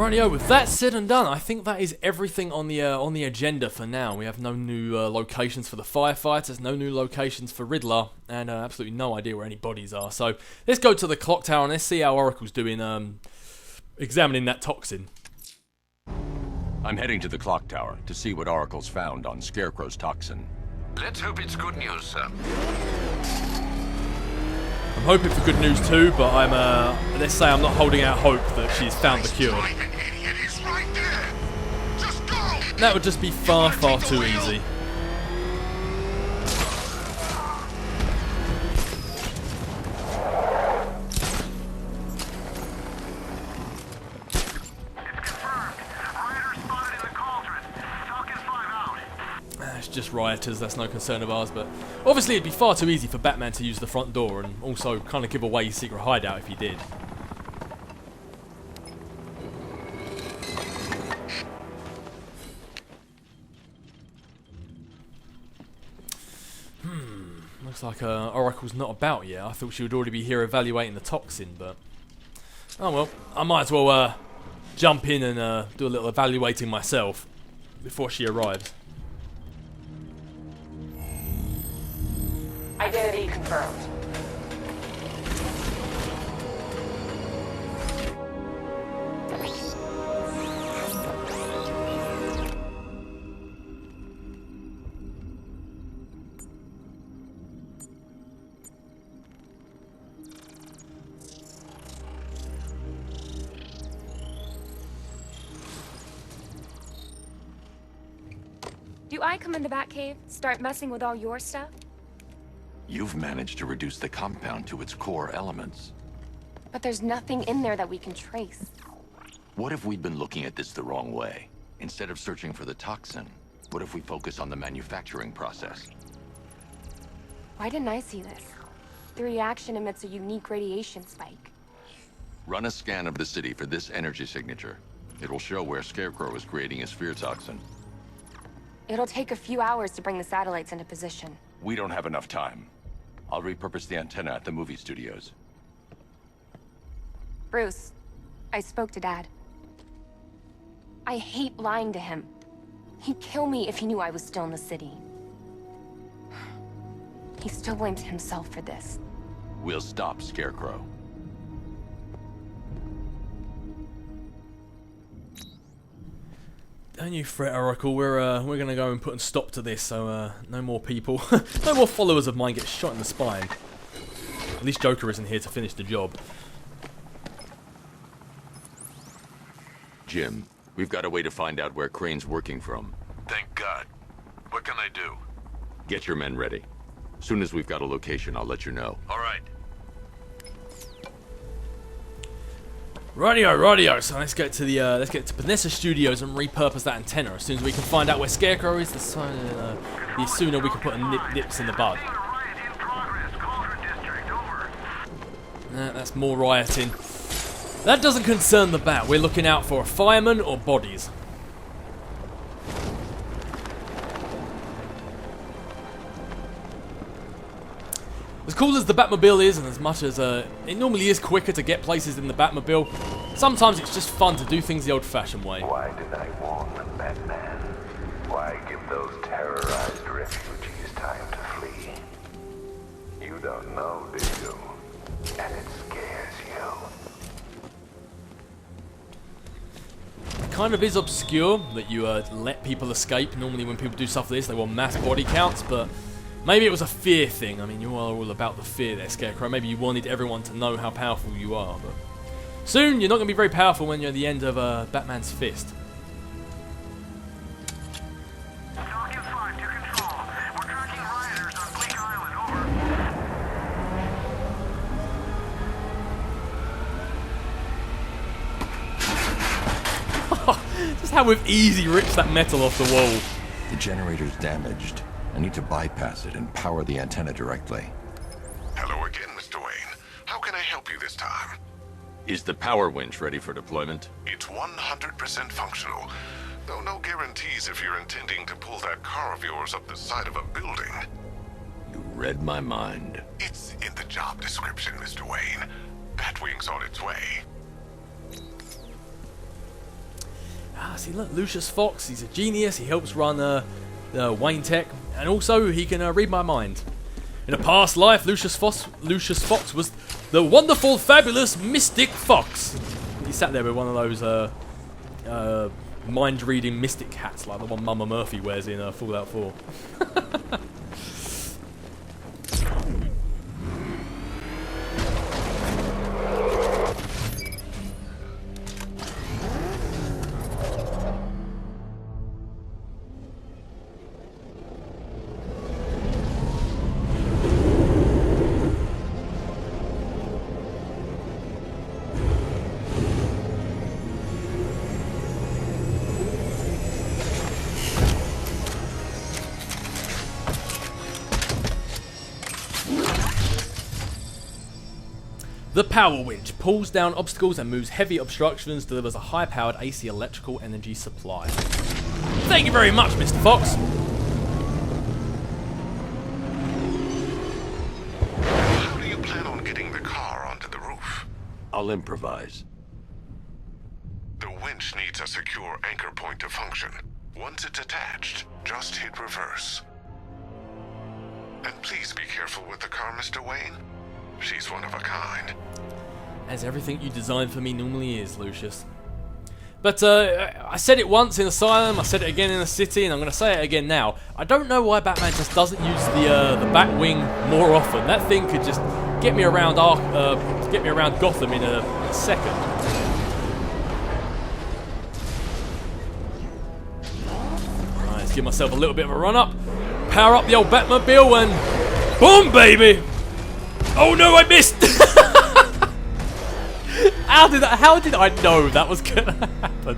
Rightio, with that said and done, I think that is everything on the agenda for now. We have no new locations for the firefighters, no new locations for Riddler, and absolutely no idea where any bodies are. So let's go to the clock tower and let's see how Oracle's doing examining that toxin. I'm heading to the clock tower to see what Oracle's found on Scarecrow's toxin. Let's hope it's good news, sir. I'm hoping for good news too, but let's say I'm not holding out hope that she's found the cure. He's right there. Just go. That would just be far, far too easy. It's just rioters, that's no concern of ours, but obviously it'd be far too easy for Batman to use the front door and also kind of give away his secret hideout if he did. Looks like Oracle's not about yet. I thought she would already be here evaluating the toxin, but oh well, I might as well jump in and do a little evaluating myself before she arrives. Identity confirmed. Do I come in the Batcave, start messing with all your stuff? You've managed to reduce the compound to its core elements. But there's nothing in there that we can trace. What if we'd been looking at this the wrong way? Instead of searching for the toxin, what if we focus on the manufacturing process? Why didn't I see this? The reaction emits a unique radiation spike. Run a scan of the city for this energy signature. It will show where Scarecrow is creating his fear toxin. It'll take a few hours to bring the satellites into position. We don't have enough time. I'll repurpose the antenna at the movie studios. Bruce, I spoke to Dad. I hate lying to him. He'd kill me if he knew I was still in the city. He still blames himself for this. We'll stop Scarecrow. Don't you fret, Oracle. We're gonna go and put a stop to this, so no more people, no more followers of mine get shot in the spine. At least Joker isn't here to finish the job. Jim, we've got a way to find out where Crane's working from. Thank God. What can I do? Get your men ready. Soon as we've got a location, I'll let you know. All right. Rightio. So let's get to Vanessa Studios and repurpose that antenna. As soon as we can find out where Scarecrow is, the sooner we can put a nips in the bud. That's more rioting. That doesn't concern the Bat. We're looking out for a fireman or bodies. As cool as the Batmobile is, and as much as it normally is quicker to get places in the Batmobile, sometimes it's just fun to do things the old-fashioned way. Why did I warn them, Batman? Why give those terrorized refugees time to flee? You don't know, do you? And it scares you. It kind of is obscure that you let people escape. Normally when people do stuff like this, they want mass body counts, but maybe it was a fear thing. I mean, you are all about the fear there, Scarecrow. Maybe you wanted everyone to know how powerful you are, but soon you're not going to be very powerful when you're at the end of Batman's fist. Falcon 5 to control. We're tracking rioters on Bleak Island, over. Just how with ease he rips that metal off the wall. The generator's damaged. I need to bypass it and power the antenna directly. Hello again, Mr. Wayne. How can I help you this time? Is the power winch ready for deployment? It's 100% functional, though no guarantees if you're intending to pull that car of yours up the side of a building. You read my mind. It's in the job description, Mr. Wayne. Batwing's on its way. See, look, Lucius Fox, he's a genius. He helps run Wayne Tech, and also he can read my mind. In a past life, Lucius Fox was the wonderful, fabulous Mystic Fox. He sat there with one of those mind-reading mystic hats, like the one Mama Murphy wears in Fallout 4. The Power Winch pulls down obstacles and moves heavy obstructions, delivers a high-powered AC electrical energy supply. Thank you very much, Mr. Fox. How do you plan on getting the car onto the roof? I'll improvise. The winch needs a secure anchor point to function. Once it's attached, just hit reverse. And please be careful with the car, Mr. Wayne. She's one of a kind. As everything you designed for me normally is, Lucius. But I said it once in Asylum, I said it again in the city, and I'm going to say it again now. I don't know why Batman just doesn't use the Batwing more often. That thing could just get me around Gotham in a second. Alright, let's give myself a little bit of a run up. Power up the old Batmobile and boom, baby! Oh no, I missed! How did I know that was gonna happen?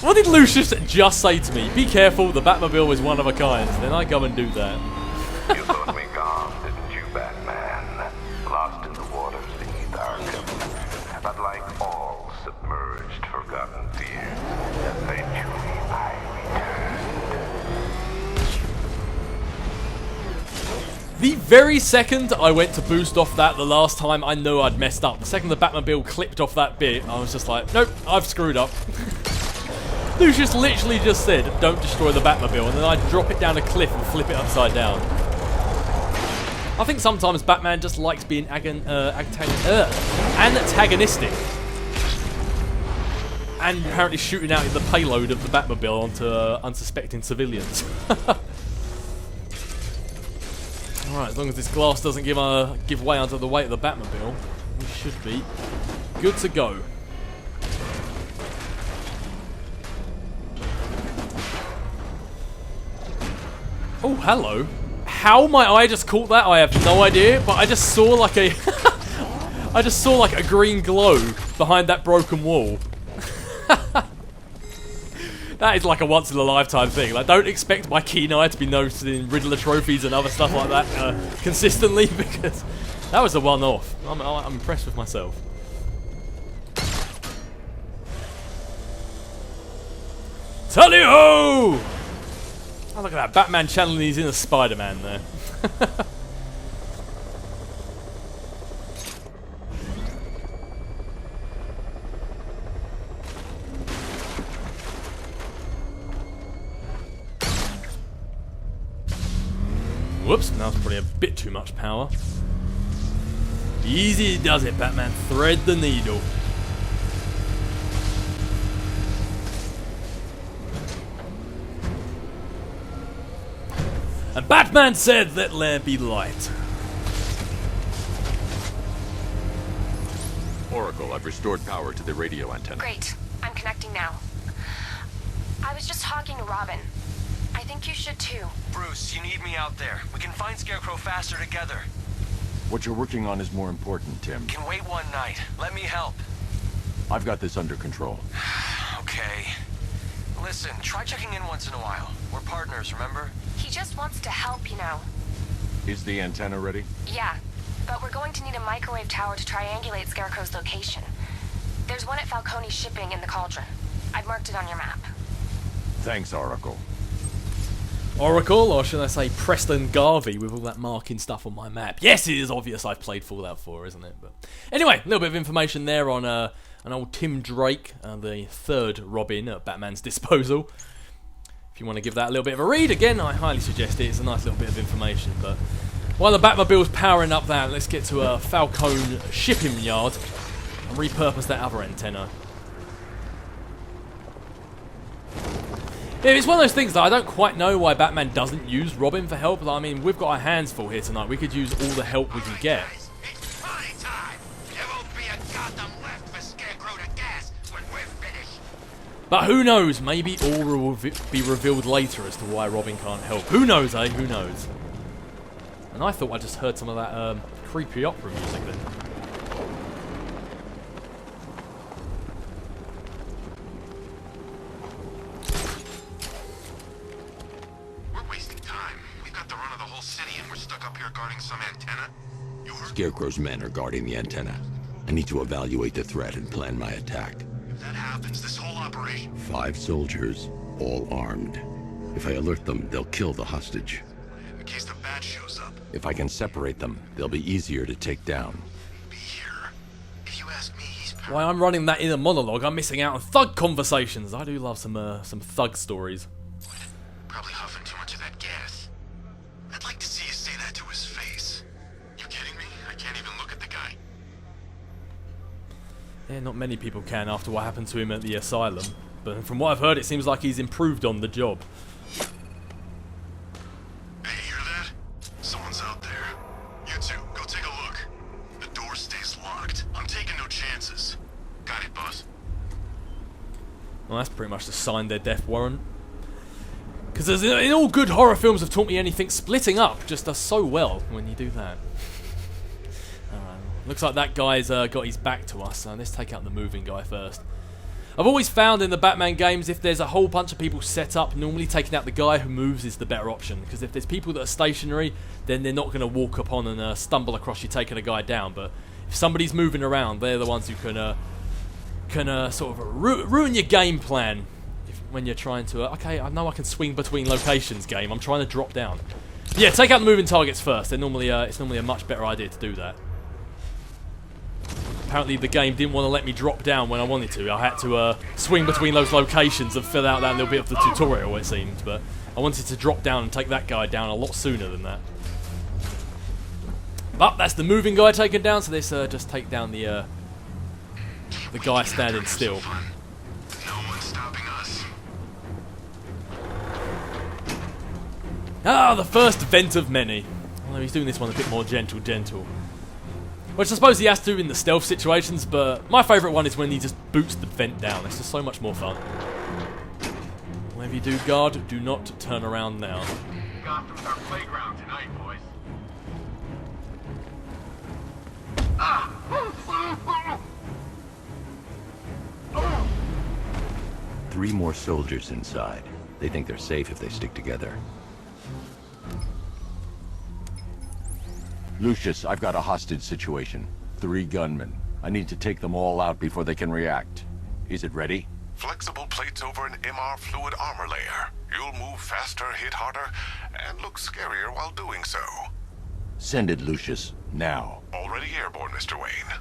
What did Lucius just say to me? Be careful, the Batmobile is one of a kind. Then I go and do that. You thought me gone, didn't you, Batman? Lost in the waters beneath Arkham. But like all submerged, forgotten fears, eventually I returned. The very second I went to boost off that the last time, I knew I'd messed up. The second the Batmobile clipped off that bit, I was just like, nope, I've screwed up. Lucius literally just said, don't destroy the Batmobile, and then I drop it down a cliff and flip it upside down. I think sometimes Batman just likes being antagonistic. And apparently shooting out the payload of the Batmobile onto unsuspecting civilians. Alright, as long as this glass doesn't give way under the weight of the Batmobile, we should be good to go. Oh, hello. How my eye just caught that, I have no idea, but I just saw like a I just saw like a green glow behind that broken wall. That is like a once in a lifetime thing. Like, don't expect my keen eye to be noticed in Riddler trophies and other stuff like that consistently, because that was a one-off. I'm impressed with myself. Tally-ho! Oh, look at that. Batman channeling his inner Spider-Man there. Whoops, that was probably a bit too much power. Easy does it, Batman. Thread the needle. And Batman said, let there be light. Oracle, I've restored power to the radio antenna. Great. I'm connecting now. I was just talking to Robin. I think you should too. Bruce, you need me out there. We can find Scarecrow faster together. What you're working on is more important, Tim. Can wait one night. Let me help. I've got this under control. Okay. Listen, try checking in once in a while. We're partners, remember? He just wants to help, you know. Is the antenna ready? Yeah, but we're going to need a microwave tower to triangulate Scarecrow's location. There's one at Falcone's shipping in the Cauldron. I've marked it on your map. Thanks, Oracle. Oracle, or should I say Preston Garvey, with all that marking stuff on my map. Yes, it is obvious I've played Fallout 4, isn't it? But anyway, a little bit of information there on an old Tim Drake, the third Robin at Batman's disposal. If you want to give that a little bit of a read, again, I highly suggest it. It's a nice little bit of information. But while the Batmobile's powering up that, let's get to a Falcone shipping yard and repurpose that other antenna. Yeah, it's one of those things that I don't quite know why Batman doesn't use Robin for help. I mean, we've got our hands full here tonight. We could use all the help we can get. Guys, it's party time. There won't be a Gotham left for Scarecrow to gas when we're finished. But who knows? Maybe all will be revealed later as to why Robin can't help. Who knows, eh? Who knows? And I thought I just heard some of that creepy opera music then. Scarecrow's men are guarding the antenna. I need to evaluate the threat and plan my attack. If that happens, this whole operation... 5 soldiers, all armed. If I alert them, they'll kill the hostage. In case the bat shows up. If I can separate them, they'll be easier to take down. Be here. If you ask me, he's... While I'm running that inner monologue, I'm missing out on thug conversations. I do love some thug stories. Probably huffing too much of that gas. I'd like to see you say that to his face. You kidding me? I can't even look at the guy. Yeah, not many people can after what happened to him at the asylum. But from what I've heard, it seems like he's improved on the job. Hey, you hear that? Someone's out there. You two, go take a look. The door stays locked. I'm taking no chances. Got it, boss. Well, that's pretty much to sign their death warrant. Because in all good horror films have taught me anything, splitting up just does so well when you do that. Looks like that guy's got his back to us, so let's take out the moving guy first. I've always found in the Batman games, if there's a whole bunch of people set up, normally taking out the guy who moves is the better option. Because if there's people that are stationary, then they're not going to walk upon and stumble across you taking a guy down. But if somebody's moving around, they're the ones who can sort of ruin your game plan when you're trying to... okay, I know I can swing between locations, game. I'm trying to drop down. Yeah, take out the moving targets first. They're normally it's normally a much better idea to do that. Apparently the game didn't want to let me drop down when I wanted to. I had to swing between those locations and fill out that little bit of the tutorial, it seemed. But I wanted to drop down and take that guy down a lot sooner than that. But that's the moving guy taken down, so let's just take down the guy standing still. No one's stopping us. Ah, the first vent of many. Although he's doing this one a bit more gentle. Which I suppose he has to in the stealth situations, but my favourite one is when he just boots the vent down. It's just so much more fun. Whatever you do, guard, do not turn around now. Gotham's our playground tonight, boys. 3 more soldiers inside. They think they're safe if they stick together. Lucius, I've got a hostage situation. 3 gunmen. I need to take them all out before they can react. Is it ready? Flexible plates over an MR fluid armor layer. You'll move faster, hit harder, and look scarier while doing so. Send it, Lucius. Now. Already airborne, Mr. Wayne.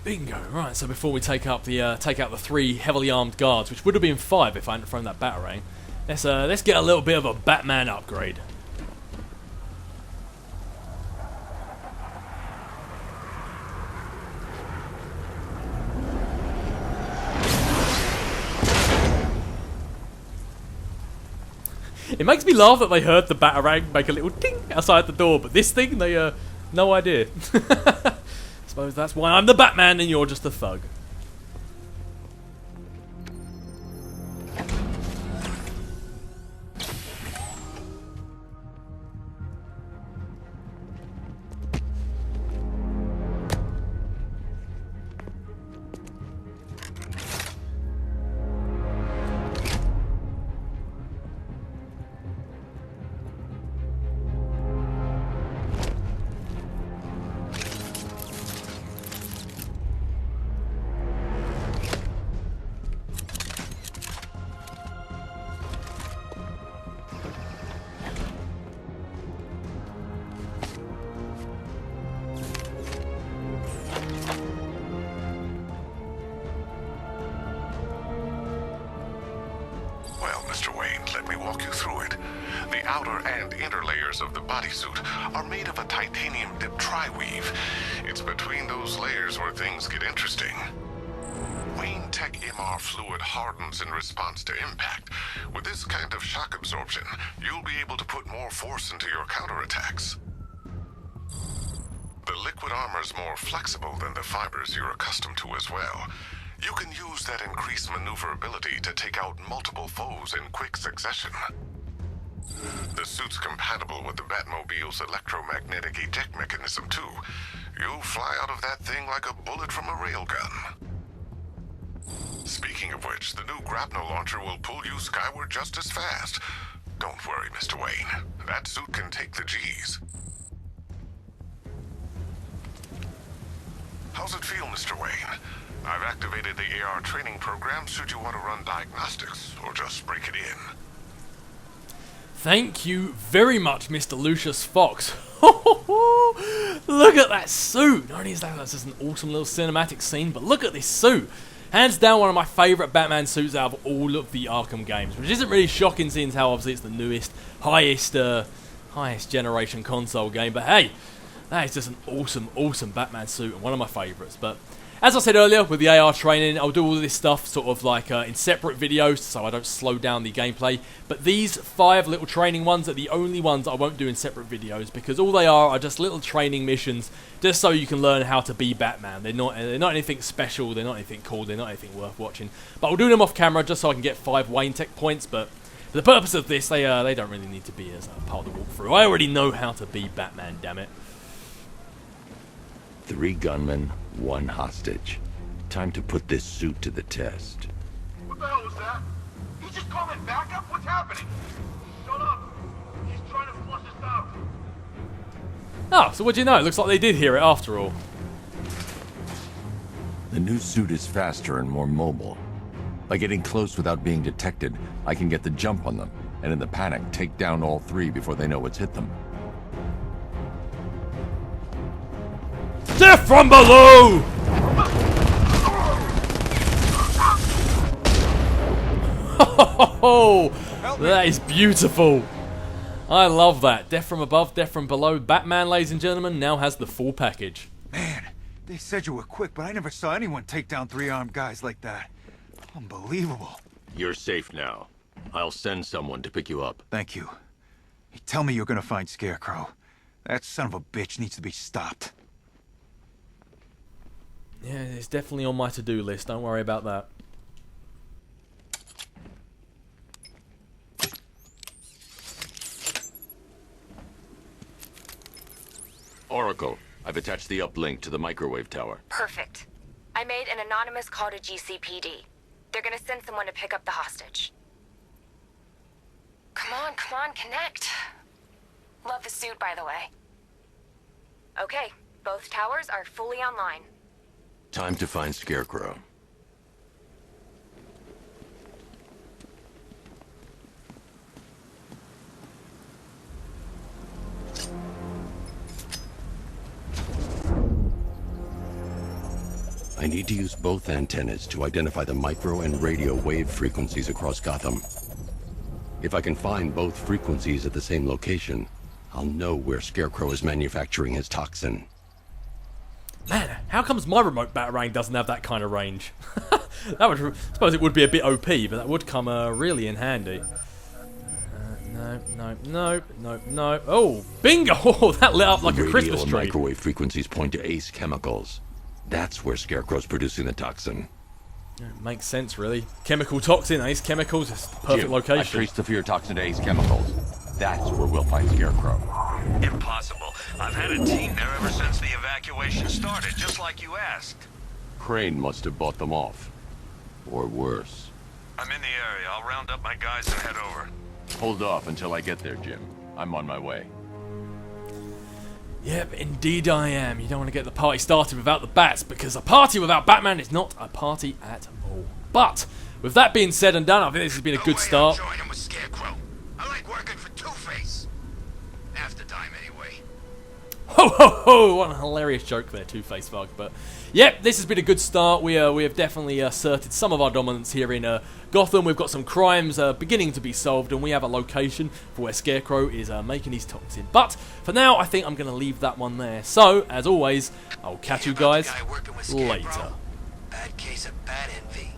Bingo. Right, so before we take out the 3 heavily armed guards, which would have been 5 if I hadn't thrown that batarang, let's get a little bit of a Batman upgrade. It makes me laugh that they heard the batarang make a little ding outside the door, but this thing, they no idea. Suppose that's why I'm the Batman and you're just a thug. Mr. Wayne. Let me walk you through it. The outer and inner layers of the bodysuit are made of a titanium-dipped tri-weave. It's between those layers where things get interesting. Wayne Tech MR fluid hardens in response to impact. With this kind of shock absorption, you'll be able to put more force into your counterattacks. The liquid armor's more flexible than the fibers you're accustomed to as well. You can use that increased maneuverability to take out multiple foes in quick succession. The suit's compatible with the Batmobile's electromagnetic eject mechanism too. You'll fly out of that thing like a bullet from a railgun. Speaking of which, the new grapnel launcher will pull you skyward just as fast. Don't worry, Mr. Wayne. That suit can take the G's. How's it feel, Mr. Wayne? I've activated the AR training program should you want to run diagnostics, or just break it in. Thank you very much, Mr. Lucius Fox. Look at that suit! Not only is that just an awesome little cinematic scene, but look at this suit! Hands down one of my favourite Batman suits out of all of the Arkham games, which isn't really shocking seeing how obviously it's the newest, highest generation console game, but hey, that is just an awesome Batman suit and one of my favourites. But as I said earlier, with the AR training, I'll do all of this stuff sort of like in separate videos so I don't slow down the gameplay. But these 5 little training ones are the only ones I won't do in separate videos because all they are just little training missions just so you can learn how to be Batman. They're not anything special, they're not anything cool, they're not anything worth watching. But I'll do them off camera just so I can get 5 Wayne Tech points. But for the purpose of this, they don't really need to be as a part of the walkthrough. I already know how to be Batman, damn it. 3 gunmen, 1 hostage. Time to put this suit to the test. What the hell was that? He just calling backup? What's happening? Shut up. He's trying to flush us out. Oh, so what do you know? It looks like they did hear it after all. The new suit is faster and more mobile. By getting close without being detected, I can get the jump on them, and in the panic, take down all 3 before they know what's hit them. Death from below! Oh, that is beautiful. I love that. Death from above, death from below. Batman, ladies and gentlemen, now has the full package. Man, they said you were quick, but I never saw anyone take down 3 armed guys like that. Unbelievable. You're safe now. I'll send someone to pick you up. Thank you. You tell me you're gonna find Scarecrow. That son of a bitch needs to be stopped. Yeah, it's definitely on my to-do list. Don't worry about that. Oracle, I've attached the uplink to the microwave tower. Perfect. I made an anonymous call to GCPD. They're gonna send someone to pick up the hostage. Come on, connect. Love the suit, by the way. Okay, both towers are fully online. Time to find Scarecrow. I need to use both antennas to identify the micro and radio wave frequencies across Gotham. If I can find both frequencies at the same location, I'll know where Scarecrow is manufacturing his toxin. Man, how comes my remote batarang doesn't have that kind of range? That would, I suppose it would be a bit OP, but that would come really in handy. No. Oh, bingo! Oh, that lit up like a Christmas Radio tree. and microwave frequencies point to Ace Chemicals. That's where Scarecrow's producing the toxin. Yeah, makes sense, really. Chemical toxin, Ace Chemicals, it's the perfect Jim, location. I've traced the fear toxin to Ace Chemicals. That's where we'll find Scarecrow. Impossible. I've had a team there ever since the evacuation started, just like you asked. Crane must have bought them off. Or worse. I'm in the area. I'll round up my guys and head over. Hold off until I get there, Jim. I'm on my way. Yep, indeed I am. You don't want to get the party started without the bats, because a party without Batman is not a party at all. But, with that being said and done, I think this has been a good start. I'm joining with Scarecrow. I like working for Two-Face. Half the time, anyway. Ho ho ho! What a hilarious joke there, Two-Face Bug. But yep, this has been a good start. We have definitely asserted some of our dominance here in Gotham. We've got some crimes beginning to be solved, and we have a location for where Scarecrow is making his toxin. But for now, I think I'm going to leave that one there. So, as always, I'll catch you guys later. Bad case of bat envy.